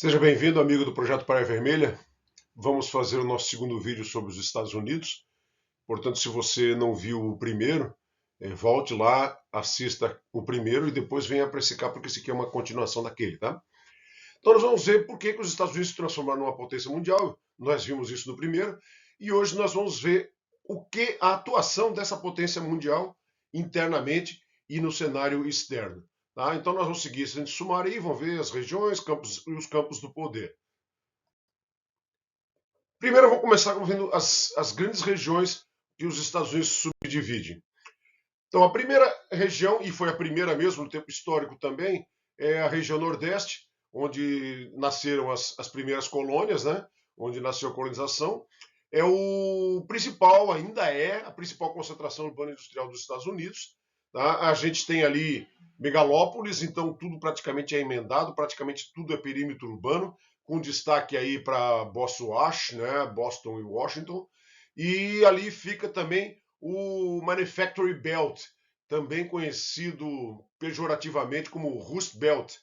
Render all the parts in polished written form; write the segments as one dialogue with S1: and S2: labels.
S1: Seja bem-vindo, amigo do Projeto Praia Vermelha. Vamos fazer o nosso segundo vídeo sobre os Estados Unidos. Portanto, se você não viu o primeiro, volte lá, assista o primeiro e depois venha para esse cá, porque esse aqui é uma continuação daquele, tá? Então nós vamos ver por que os Estados Unidos se transformaram numa potência mundial. Nós vimos isso no primeiro. E hoje nós vamos ver o que a atuação dessa potência mundial internamente e no cenário externo. Tá? Então nós vamos seguir esse sumário aí, vamos ver as regiões campos, e os campos do poder. Primeiro, eu vou começar vendo as grandes regiões que os Estados Unidos subdividem. Então, a primeira região, e foi a primeira mesmo no tempo histórico também, é a região Nordeste, onde nasceram as primeiras colônias, né? Onde nasceu a colonização. É o principal, ainda é a principal concentração urbana e industrial dos Estados Unidos. Tá? A gente tem ali megalópolis, então tudo praticamente é emendado, praticamente tudo é perímetro urbano, com destaque aí para Boston, né? Boston e Washington. E ali fica também o Manufacturing Belt, também conhecido pejorativamente como Rust Belt,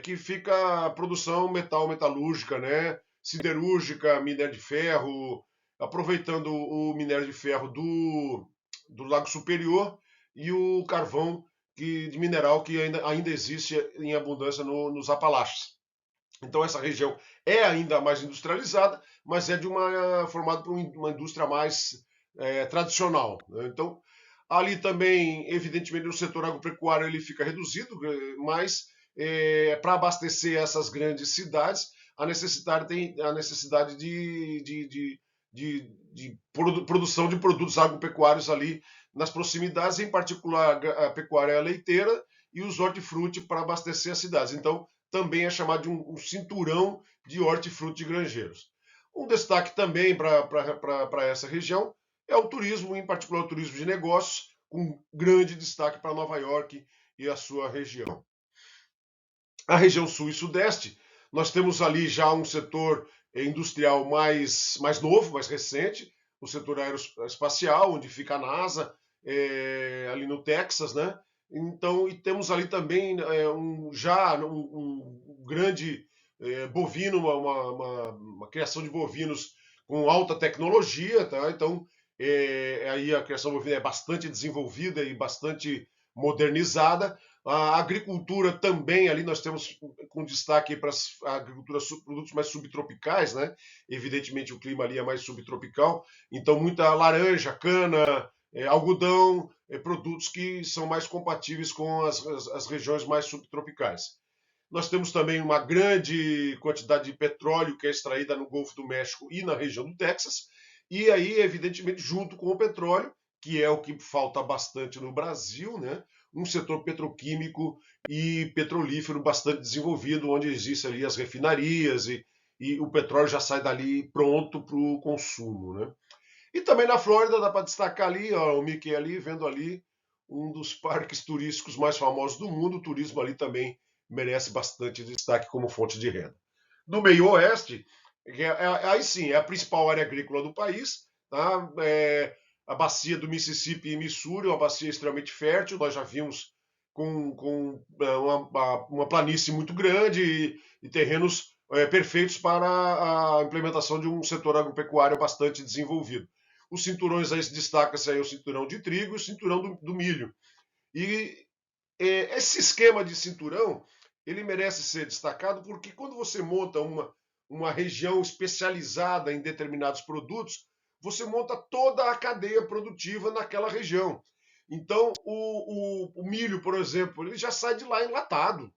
S1: que fica a produção metalúrgica, né? Siderúrgica, minério de ferro, aproveitando o minério de ferro do Lago Superior e o carvão de mineral que ainda existe em abundância nos Apalaches. Então essa região é ainda mais industrializada, mas é formada por uma indústria mais tradicional. Né? Então ali também, evidentemente, o setor agropecuário ele fica reduzido, mas para abastecer essas grandes cidades, a necessidade de produção de produtos agropecuários ali nas proximidades, em particular a pecuária leiteira e os hortifruti para abastecer as cidades. Então, também é chamado de um cinturão de hortifruti granjeiros. Um destaque também para essa região é o turismo, em particular o turismo de negócios, com grande destaque para Nova York e a sua região. A região sul e sudeste, nós temos ali já um setor industrial mais novo, mais recente, o setor aeroespacial, onde fica a NASA, ali no Texas, né? Então, e temos ali também um grande bovino, uma criação de bovinos com alta tecnologia, tá? Então, aí a criação bovina é bastante desenvolvida e bastante modernizada. A agricultura também, ali nós temos com destaque para a agricultura, produtos mais subtropicais, né? Evidentemente o clima ali é mais subtropical, então muita laranja, cana, algodão, produtos que são mais compatíveis com as regiões mais subtropicais. Nós temos também uma grande quantidade de petróleo que é extraída no Golfo do México e na região do Texas, e aí, evidentemente, junto com o petróleo, que é o que falta bastante no Brasil, né? Um setor petroquímico e petrolífero bastante desenvolvido, onde existem ali as refinarias e o petróleo já sai dali pronto para o consumo, né? E também na Flórida dá para destacar ali, ó, o Mickey ali, vendo ali um dos parques turísticos mais famosos do mundo. O turismo ali também merece bastante destaque como fonte de renda. No meio oeste, aí sim, é a principal área agrícola do país, tá? A bacia do Mississippi e Missouri, uma bacia extremamente fértil, nós já vimos com uma planície muito grande e terrenos perfeitos para a implementação de um setor agropecuário bastante desenvolvido. Os cinturões aí se destaca-se aí o cinturão de trigo e o cinturão do milho. E esse esquema de cinturão, ele merece ser destacado porque quando você monta uma região especializada em determinados produtos, você monta toda a cadeia produtiva naquela região. Então, o milho, por exemplo, ele já sai de lá enlatado.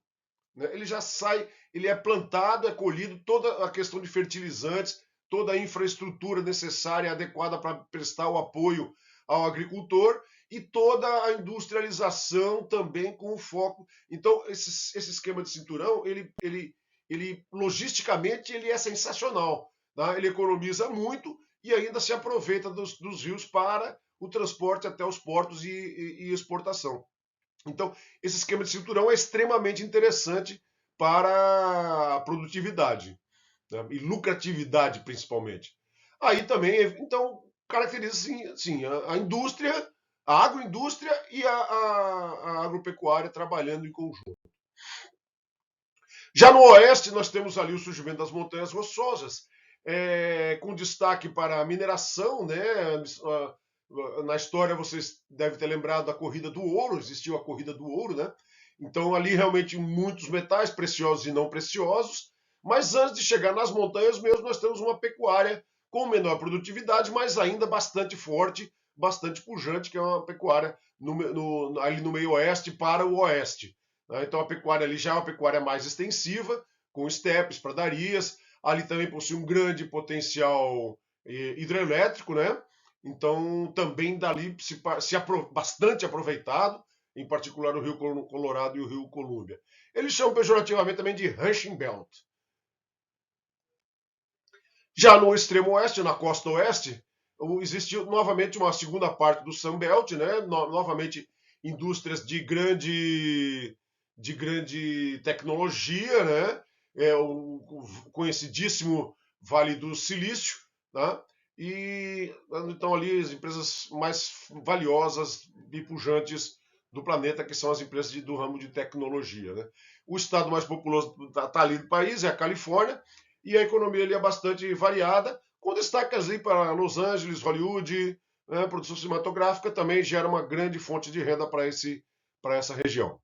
S1: Né? Ele já sai, ele é plantado, é colhido, toda a questão de fertilizantes, toda a infraestrutura necessária, adequada para prestar o apoio ao agricultor e toda a industrialização também com o foco. Então, esse esquema de cinturão, ele logisticamente, ele é sensacional. Tá? Ele economiza muito e ainda se aproveita dos rios para o transporte até os portos e exportação. Então, esse esquema de cinturão é extremamente interessante para a produtividade, né? E lucratividade, principalmente. Aí também, então, caracteriza assim, a indústria, a agroindústria e a agropecuária trabalhando em conjunto. Já no oeste, nós temos ali o surgimento das Montanhas Rochosas, com destaque para a mineração, né? Na história, vocês devem ter lembrado da corrida do ouro, existiu a corrida do ouro, né? Então, ali realmente muitos metais preciosos e não preciosos, mas antes de chegar nas montanhas mesmo, nós temos uma pecuária com menor produtividade, mas ainda bastante forte, bastante pujante, que é uma pecuária ali no meio oeste para o oeste. Né? Então a pecuária ali já é uma pecuária mais extensiva, com estepes, pradarias. Ali também possui um grande potencial hidrelétrico, né? Então também dali bastante aproveitado, em particular o Rio Colorado e o Rio Colômbia. Eles chamam pejorativamente também de Ranching Belt. Já no extremo oeste, na costa oeste, existiu novamente uma segunda parte do Sunbelt, né? Novamente indústrias de grande tecnologia, né? O conhecidíssimo Vale do Silício, tá? E então ali as empresas mais valiosas e pujantes do planeta, que são as empresas do ramo de tecnologia, né? O estado mais populoso ali do país é a Califórnia, e a economia ali é bastante variada, com destaque ali para Los Angeles, Hollywood, né? Produção cinematográfica também gera uma grande fonte de renda para essa região.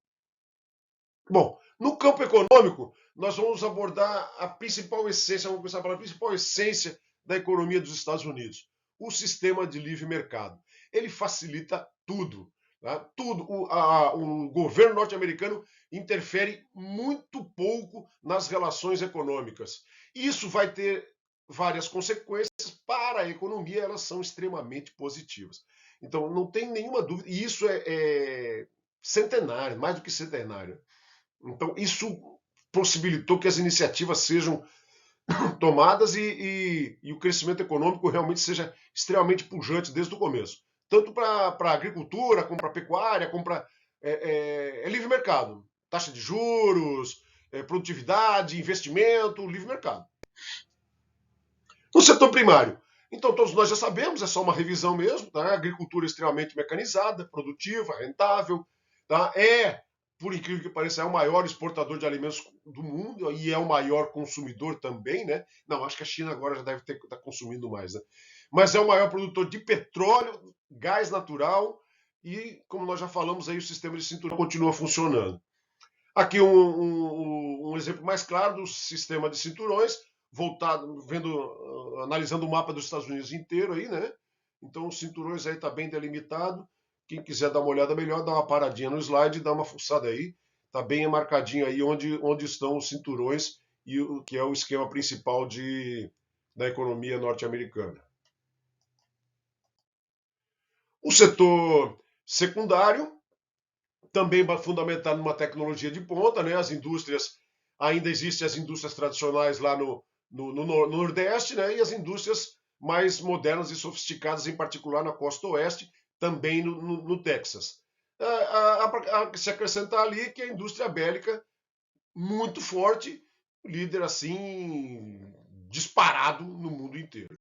S1: Bom, no campo econômico, nós vamos abordar a principal essência, vamos começar pela principal essência da economia dos Estados Unidos, o sistema de livre mercado. Ele facilita tudo. Tá? Tudo. O governo norte-americano interfere muito pouco nas relações econômicas. Isso vai ter várias consequências para a economia, elas são extremamente positivas. Então, não tem nenhuma dúvida, e isso é centenário, mais do que centenário. Então, isso possibilitou que as iniciativas sejam tomadas e o crescimento econômico realmente seja extremamente pujante desde o começo. Tanto para a agricultura, como para a pecuária, como para. Livre mercado. Taxa de juros, produtividade, investimento, livre mercado. No setor primário, então todos nós já sabemos, é só uma revisão mesmo, tá? A agricultura extremamente mecanizada, produtiva, rentável, tá? Por incrível que pareça, é o maior exportador de alimentos do mundo e é o maior consumidor também, né? Não, acho que a China agora já deve estar consumindo mais, né? Mas é o maior produtor de petróleo, gás natural e, como nós já falamos aí, o sistema de cinturão continua funcionando. Aqui um exemplo mais claro do sistema de cinturões, analisando o mapa dos Estados Unidos inteiro aí, né? Então os cinturões aí tá bem delimitado. Quem quiser dar uma olhada melhor, dá uma paradinha no slide e dá uma fuçada aí. Tá bem marcadinho aí onde estão os cinturões e o que é o esquema principal da economia norte-americana. O setor secundário também fundamentado numa tecnologia de ponta, né? As indústrias, ainda existem as indústrias tradicionais lá no Nordeste, né? E as indústrias mais modernas e sofisticadas, em particular na costa oeste, também no Texas. Há que se acrescentar ali que a indústria bélica, muito forte, líder assim, disparado no mundo inteiro.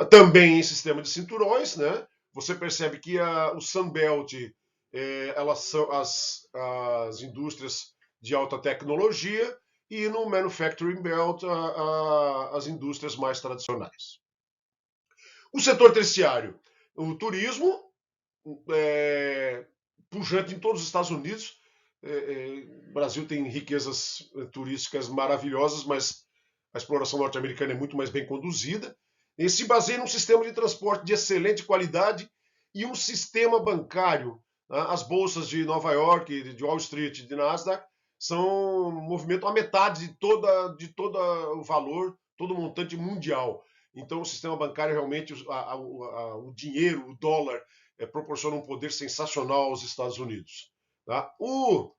S1: Também em sistema de cinturões, né? Você percebe que o Sunbelt, elas são as indústrias de alta tecnologia e no Manufacturing Belt as indústrias mais tradicionais. O setor terciário, o turismo, pujante em todos os Estados Unidos. O Brasil tem riquezas turísticas maravilhosas, mas a exploração norte-americana é muito mais bem conduzida. E se baseia num sistema de transporte de excelente qualidade e um sistema bancário. As bolsas de Nova York, de Wall Street, de Nasdaq, movimentam a metade de todo o valor, todo o montante mundial. Então, o sistema bancário realmente, o dinheiro, o dólar, proporciona um poder sensacional aos Estados Unidos. Tá? O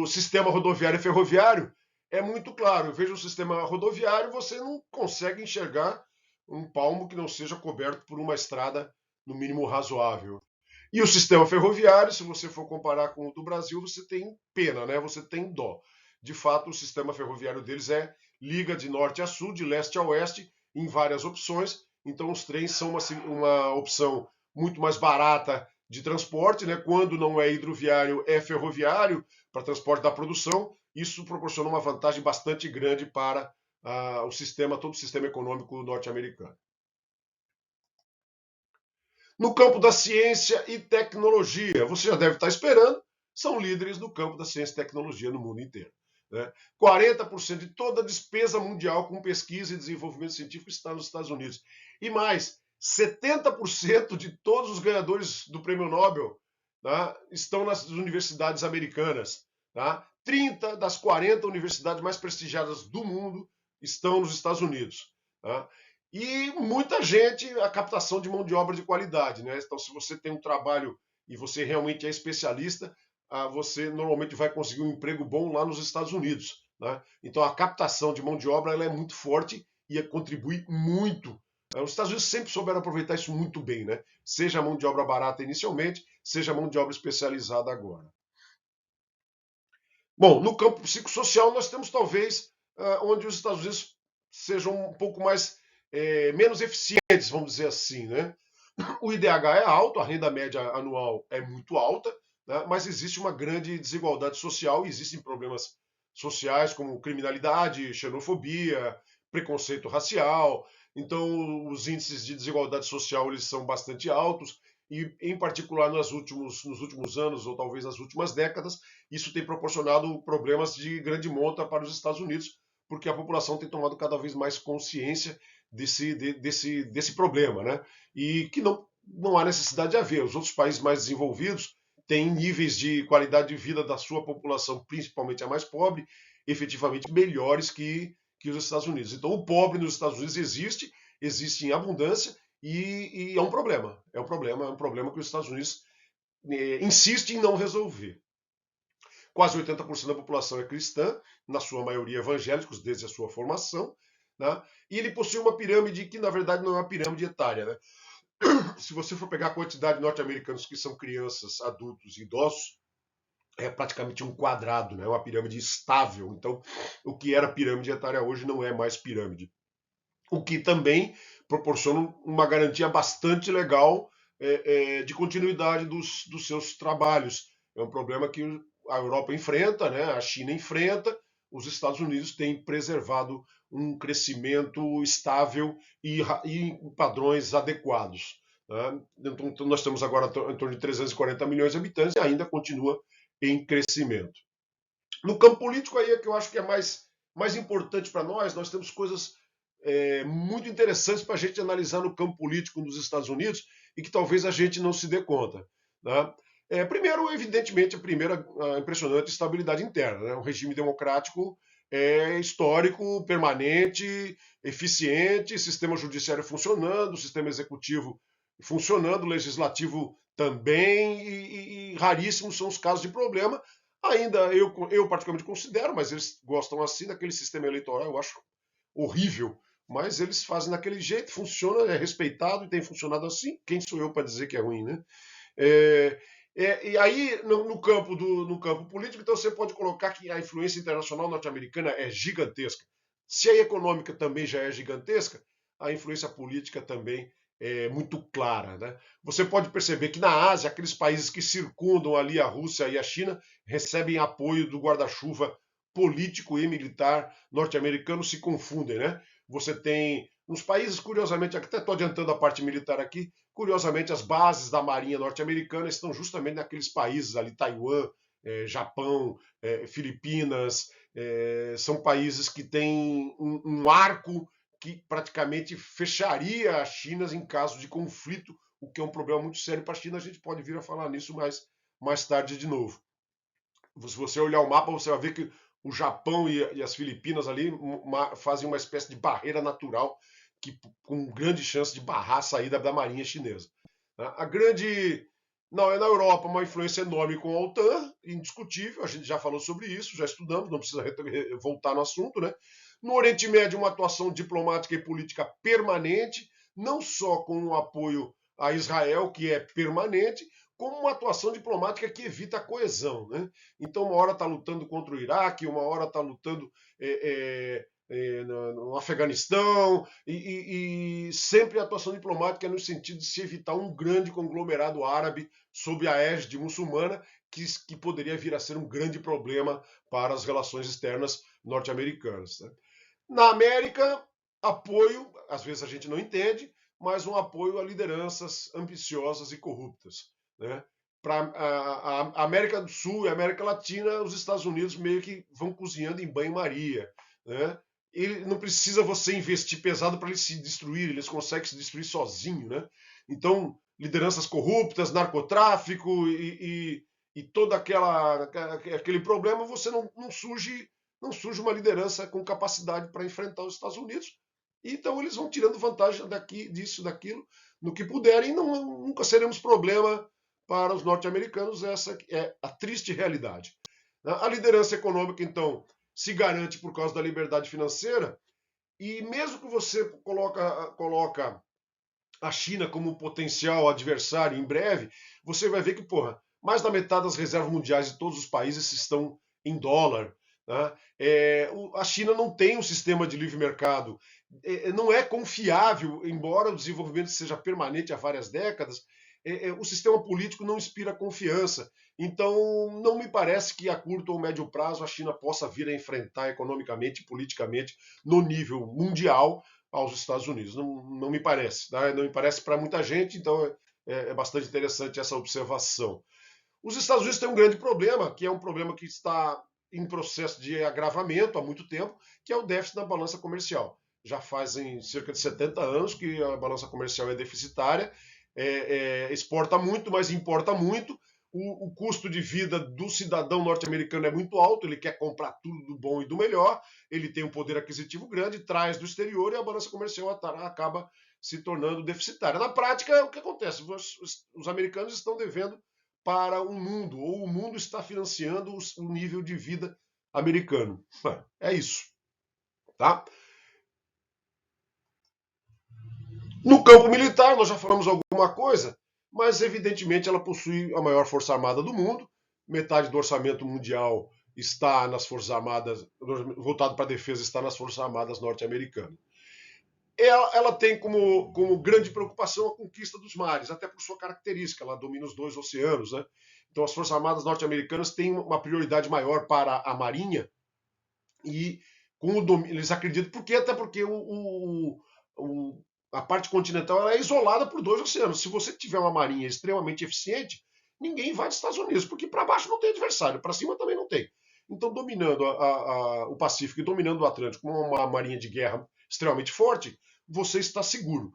S1: sistema rodoviário e ferroviário é muito claro. Veja o sistema rodoviário, você não consegue enxergar um palmo que não seja coberto por uma estrada, no mínimo, razoável. E o sistema ferroviário, se você for comparar com o do Brasil, você tem pena, né? Você tem dó. De fato, o sistema ferroviário deles liga de norte a sul, de leste a oeste, em várias opções. Então, os trens são uma opção muito mais barata de transporte, né? Quando não é hidroviário, é ferroviário, para transporte da produção. Isso proporciona uma vantagem bastante grande para o sistema, todo o sistema econômico norte-americano. No campo da ciência e tecnologia, você já deve estar esperando, são líderes no campo da ciência e tecnologia no mundo inteiro. Né? 40% de toda a despesa mundial com pesquisa e desenvolvimento científico está nos Estados Unidos. E mais, 70% de todos os ganhadores do prêmio Nobel, tá, estão nas universidades americanas. Tá? 30 das 40 universidades mais prestigiadas do mundo estão nos Estados Unidos. Tá? E muita gente, a captação de mão de obra de qualidade. Né? Então, se você tem um trabalho e você realmente é especialista, você normalmente vai conseguir um emprego bom lá nos Estados Unidos. Né? Então, a captação de mão de obra ela é muito forte e contribui muito. Os Estados Unidos sempre souberam aproveitar isso muito bem, né? Seja a mão de obra barata inicialmente, seja a mão de obra especializada agora. Bom, no campo psicossocial, nós temos talvez onde os Estados Unidos sejam um pouco mais menos eficientes, vamos dizer assim, né? O IDH é alto, a renda média anual é muito alta, né? Mas existe uma grande desigualdade social e existem problemas sociais como criminalidade, xenofobia, preconceito racial. Então, os índices de desigualdade social eles são bastante altos e, em particular, nos últimos anos ou talvez nas últimas décadas, isso tem proporcionado problemas de grande monta para os Estados Unidos, porque a população tem tomado cada vez mais consciência desse problema, né? E que não há necessidade de haver. Os outros países mais desenvolvidos têm níveis de qualidade de vida da sua população, principalmente a mais pobre, efetivamente melhores que os Estados Unidos. Então, o pobre nos Estados Unidos existe em abundância e é um problema. É um problema que os Estados Unidos insiste em não resolver. Quase 80% da população é cristã, na sua maioria evangélicos, desde a sua formação. Né? E ele possui uma pirâmide que, na verdade, não é uma pirâmide etária. Né? Se você for pegar a quantidade de norte-americanos que são crianças, adultos e idosos, é praticamente um quadrado, né? Uma pirâmide estável. Então, o que era pirâmide etária hoje não é mais pirâmide. O que também proporciona uma garantia bastante legal de continuidade dos seus trabalhos. É um problema que a Europa enfrenta, né? A China enfrenta, os Estados Unidos têm preservado um crescimento estável e em padrões adequados. Né? Então, nós temos agora em torno de 340 milhões de habitantes e ainda continua em crescimento. No campo político, aí é que eu acho que é mais importante para nós temos coisas muito interessantes para a gente analisar no campo político dos Estados Unidos e que talvez a gente não se dê conta. Né? Primeiro, evidentemente, a impressionante estabilidade interna. Né? Um regime democrático histórico, permanente, eficiente, sistema judiciário funcionando, sistema executivo funcionando, legislativo também, e raríssimos são os casos de problema. Ainda eu particularmente considero, mas eles gostam assim daquele sistema eleitoral, eu acho horrível, mas eles fazem daquele jeito, funciona, é respeitado e tem funcionado assim. Quem sou eu para dizer que é ruim, né? É, e aí, no campo político, então você pode colocar que a influência internacional norte-americana é gigantesca. Se a econômica também já é gigantesca, a influência política também é muito clara. Né? Você pode perceber que na Ásia, aqueles países que circundam ali a Rússia e a China recebem apoio do guarda-chuva político e militar norte-americano se confundem. Né? Você tem, nos países, curiosamente, até estou adiantando a parte militar aqui, curiosamente, as bases da Marinha norte-americana estão justamente naqueles países ali, Taiwan, Japão, Filipinas, são países que têm um arco que praticamente fecharia a China em caso de conflito, o que é um problema muito sério para a China. A gente pode vir a falar nisso mais tarde de novo. Se você olhar o mapa, você vai ver que o Japão e as Filipinas ali fazem uma espécie de barreira natural que, com grande chance de barrar a saída da marinha chinesa. A grande. Não, é na Europa uma influência enorme com a OTAN, indiscutível, a gente já falou sobre isso, já estudamos, não precisa voltar no assunto, né? No Oriente Médio, uma atuação diplomática e política permanente, não só com o apoio a Israel, que é permanente, como uma atuação diplomática que evita a coesão. Né? Então, uma hora está lutando contra o Iraque, uma hora está lutando no Afeganistão, e sempre a atuação diplomática é no sentido de se evitar um grande conglomerado árabe sob a égide muçulmana, que poderia vir a ser um grande problema para as relações externas norte-americanas. Né? Na América, apoio, às vezes a gente não entende, mas um apoio a lideranças ambiciosas e corruptas. Né? Para a América do Sul e a América Latina, os Estados Unidos meio que vão cozinhando em banho-maria. Né? Ele não precisa você investir pesado para eles se destruir, eles conseguem se destruir sozinho. Né? Então, lideranças corruptas, narcotráfico e todo aquele problema, você não surge uma liderança com capacidade para enfrentar os Estados Unidos. Então eles vão tirando vantagem disso, daquilo, no que puderem, e nunca seremos problema para os norte-americanos. Essa é a triste realidade. A liderança econômica, então, se garante por causa da liberdade financeira, e mesmo que você coloca a China como potencial adversário em breve, você vai ver que, mais da metade das reservas mundiais de todos os países estão em dólar. Né? A China não tem um sistema de livre mercado, não é confiável, embora o desenvolvimento seja permanente há várias décadas, o sistema político não inspira confiança. Então, não me parece que a curto ou médio prazo a China possa vir a enfrentar economicamente e politicamente no nível mundial aos Estados Unidos. Não me parece. Tá? Não me parece para muita gente, então é bastante interessante essa observação. Os Estados Unidos têm um grande problema, que é um problema que está em processo de agravamento há muito tempo, que é o déficit na balança comercial. Já fazem cerca de 70 anos que a balança comercial é deficitária, exporta muito, mas importa muito. O custo de vida do cidadão norte-americano é muito alto, ele quer comprar tudo do bom e do melhor, ele tem um poder aquisitivo grande, traz do exterior e a balança comercial acaba se tornando deficitária. Na prática, o que acontece? Os americanos estão devendo para o mundo, ou o mundo está financiando o nível de vida americano. É isso. Tá? No campo militar, nós já falamos alguma coisa, mas evidentemente ela possui a maior força armada do mundo. Metade do orçamento mundial está nas Forças Armadas, voltado para a defesa, está nas Forças Armadas norte-americanas. Ela tem como grande preocupação a conquista dos mares, até por sua característica, ela domina os 2 oceanos. Né? Então as Forças Armadas norte-americanas têm uma prioridade maior para a marinha, e eles acreditam, até porque a parte continental é isolada por 2 oceanos. Se você tiver uma marinha extremamente eficiente, ninguém vai dos Estados Unidos, porque para baixo não tem adversário, para cima também não tem. Então, dominando o Pacífico e dominando o Atlântico com uma marinha de guerra extremamente forte, você está seguro.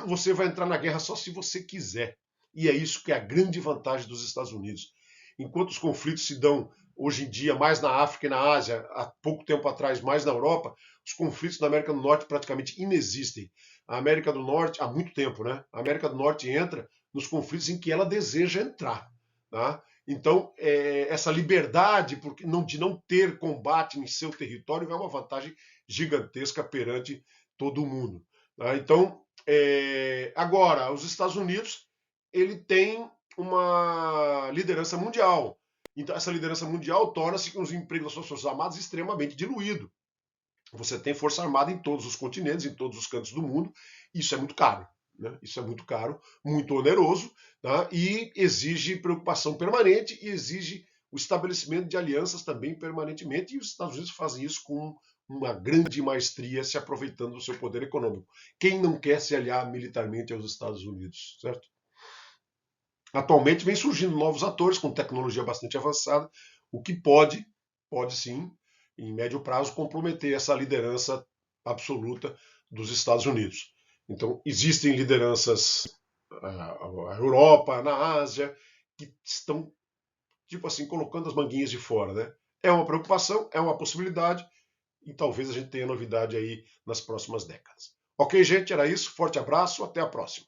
S1: Você vai entrar na guerra só se você quiser. E é isso que é a grande vantagem dos Estados Unidos. Enquanto os conflitos se dão hoje em dia mais na África e na Ásia, há pouco tempo atrás mais na Europa, os conflitos na América do Norte praticamente inexistem. A América do Norte, há muito tempo, né? A América do Norte entra nos conflitos em que ela deseja entrar. Tá? Então, essa liberdade de não ter combate em seu território é uma vantagem gigantesca perante todo mundo. Tá? Então, agora, os Estados Unidos, ele tem uma liderança mundial. Então, essa liderança mundial torna-se os empregos das suas Forças Armadas extremamente diluído. Você tem Força Armada em todos os continentes, em todos os cantos do mundo. Isso é muito caro. Né? Isso é muito caro, muito oneroso, tá? E exige preocupação permanente e exige o estabelecimento de alianças também permanentemente. E os Estados Unidos fazem isso com uma grande maestria, se aproveitando do seu poder econômico. Quem não quer se aliar militarmente aos Estados Unidos, certo? Atualmente vem surgindo novos atores com tecnologia bastante avançada, o que pode sim, em médio prazo, comprometer essa liderança absoluta dos Estados Unidos. Então, existem lideranças na Europa, na Ásia, que estão, tipo assim, colocando as manguinhas de fora. Né? É uma preocupação, é uma possibilidade, e talvez a gente tenha novidade aí nas próximas décadas. Ok, gente? Era isso. Forte abraço, até a próxima.